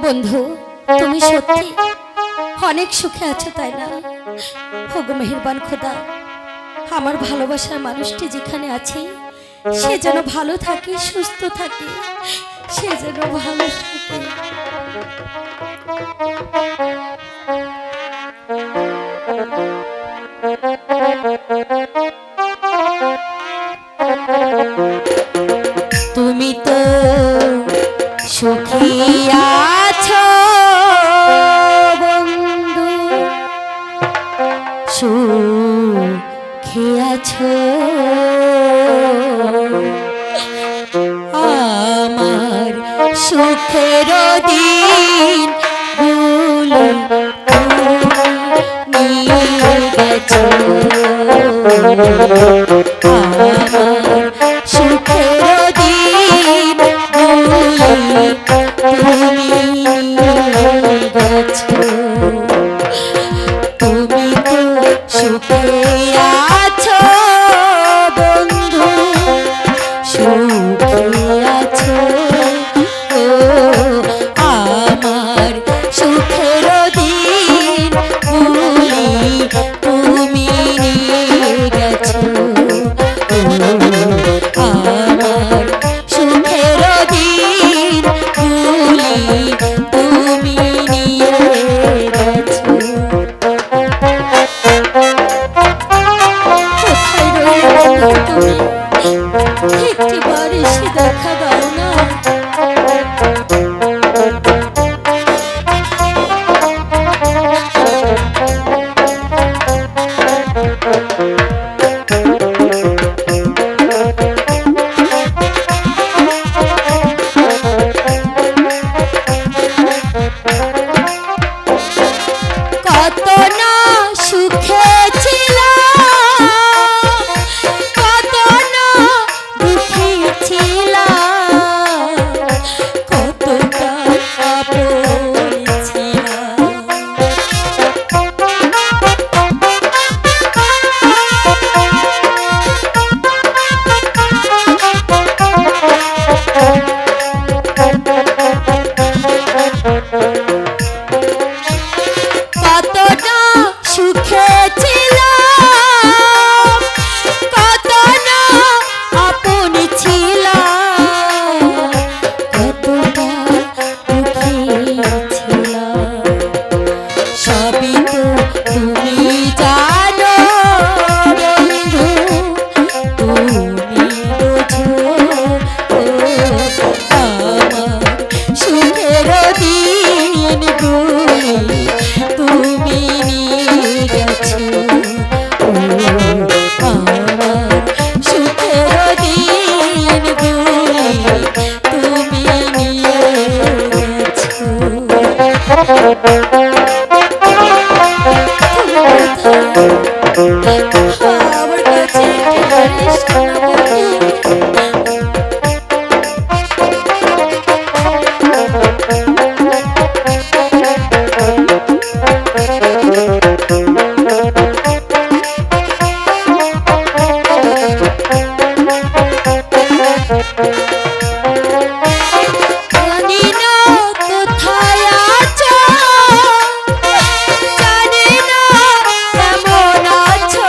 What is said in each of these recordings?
বন্ধু, তুমি সত্যি অনেক সুখে আছো তাই না? হোগো মেহেরবান খোদা, আমার ভালোবাসার মানুষটি যেখানে আছে সে যেন ভালো থাকে, সুস্থ থাকে, সে যেন ভালো থাকে। তুমি তো সুখী আছো বন্ধু, সুখী আছো, আমার সুখের দিন গুলো নিয়ে গেছো, আমার সুখের দিন গুলো তুমি নিয়ে গেছো। তুমি তো সুখে আছো বন্ধু, সুখে আছো, ও আমার সুখের দিন গুলি তুমি নিয়ে গেছো, ও আমার সুখের দিন গুলি তুমি নিয়ে গেছো। কোথায় রইলে তুমি, একটিবার এসে দেখা দাও না। কত না সুখে ছিলাম, কত না দুঃখী ছিলাম, কতটা আপন ছিলাম। কতটা সুখে ছিলাম, কত না আপন ছিলাম, কতটা দুঃখী ছিলাম। সবই তো তুমি জানো বন্ধু, তুমি বোঝো, ও আমার সুখের দিন গুলি তুমি নিয়ে গেছো, ও আমার সুখের দিন গুলি তুমি নিয়ে গেছো। আমার কাছে একেবারে শোনা বন্ধু। জানি না কোথায় আছো, জানি না কেমন আছো,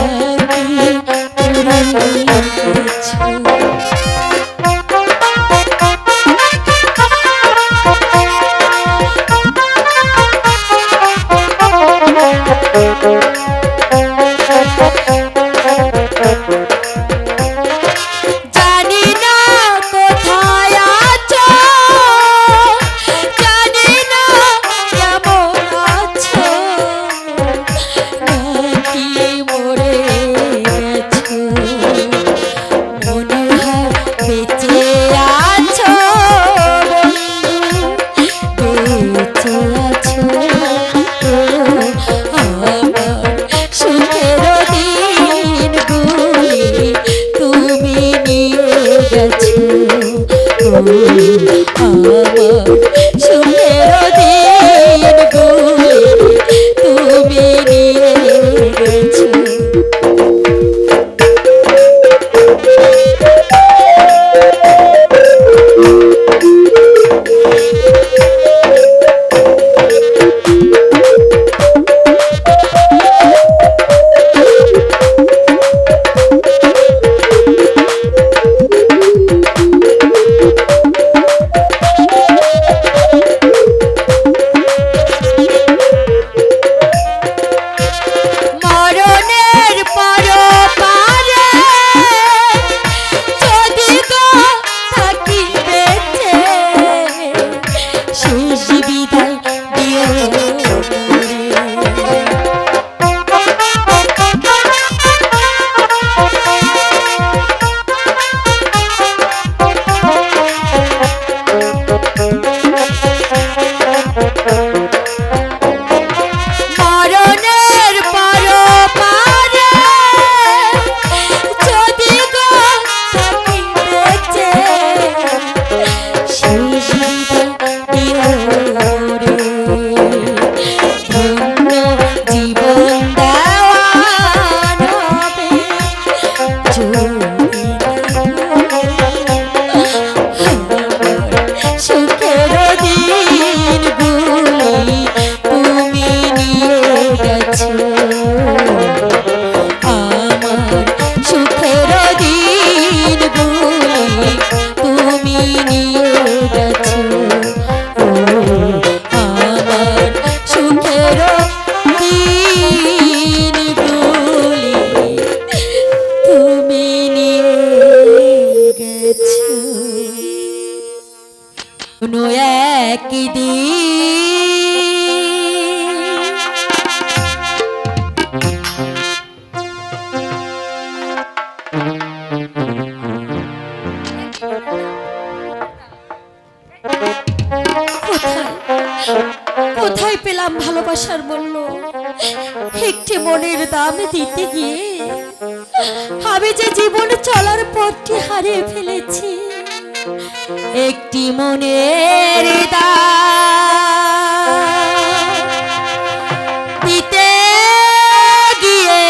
নাকি পুরো গেছো। জানি না কোথায় আছো, জানি না কেমন আছো, নাকি মরে গেছো। মনে হয় বেঁচে আছো বন্ধু, বেঁচে আছো, ও আমার সুখের দিন গুলি তুমি নিয়ে গেছো, ও আমার সুখের দিন গুলি তুমি নিয়ে গেছো। কোনো একদিন কোথায় পেলাম ভালোবাসার মূল্য? একটি মনের দাম দিতে গিয়ে আমি যে জীবন চলার পথটি হারিয়ে ফেলেছি। একটি মনের দাম দিতে গিয়ে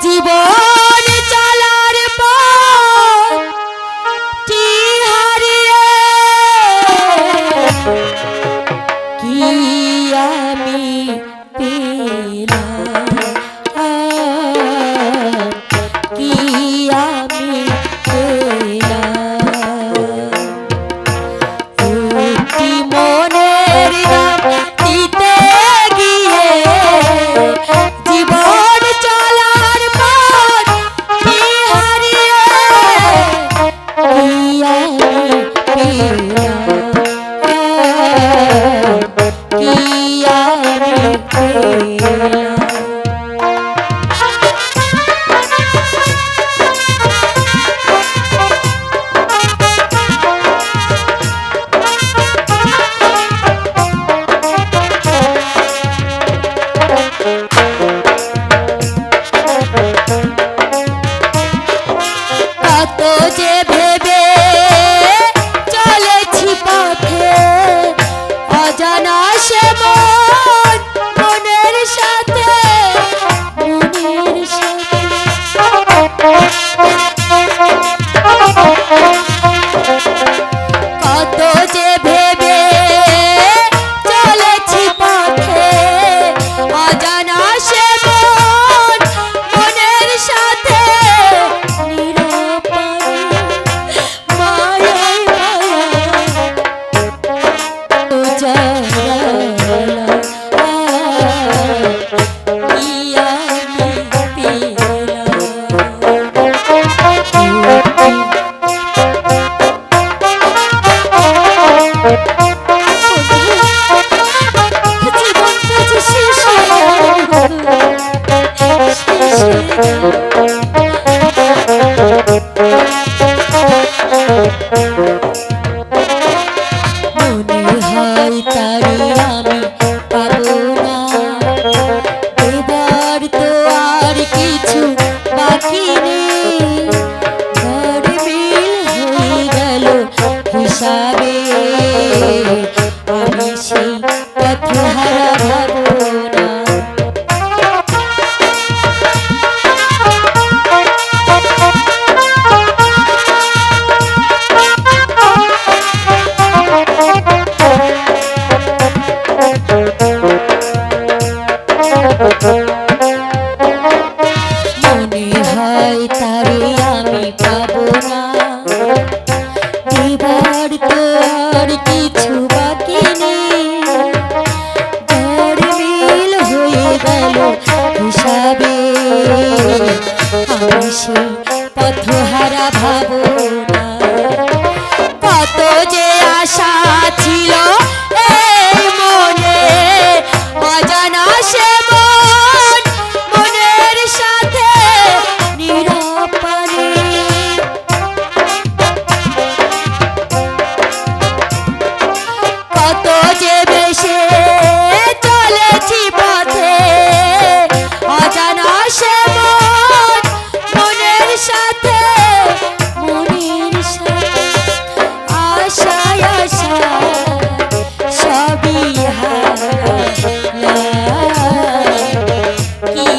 জীবন চলার পথটি হারিয়ে কি আমি পেলাম, কি আমি পেলাম? একটি মনের দাম দিতে গিয়ে জীবন চলার পথ কি হারিয়ে কি আমি পেলাম, কি আমি পেলাম? কত যে ভেবে চলেছি পথে, অজানা সে মন মনের সাথে, মনের সাথে। কত যে ভেবে চলেছি পথে, অজানা সে মন মনের সাথে, নিরাপদে মায়ায় মায়ায় উজালা, কি আমি পেলাম? জীবনটা যে শেষ হয়ে গেল, শেষ হয়ে গেল। মনে হয় তারে আমি পাবো না, এবার তো আর কিছু বাকি নেই। গড়মিল হয়ে গেল হিসাবে, আমি সেই পথহারা ভাবনা। মনে হয় তারে আমি পাবো না, এবার তো আর কিছু বাকি নেই। গড়মিল হয়ে গেল হিসাবে, আমি সেই পথহারা ভাবনা। কত যে আশা ছিল এই মনে, অজানা সে মন মনের সাথে, নিরাপদে কত যে বেশে চলেছি পথে, অজানা সে মন মনের সাথে, মনের সাথে। আশায় আশায় সবই হারালাম, কি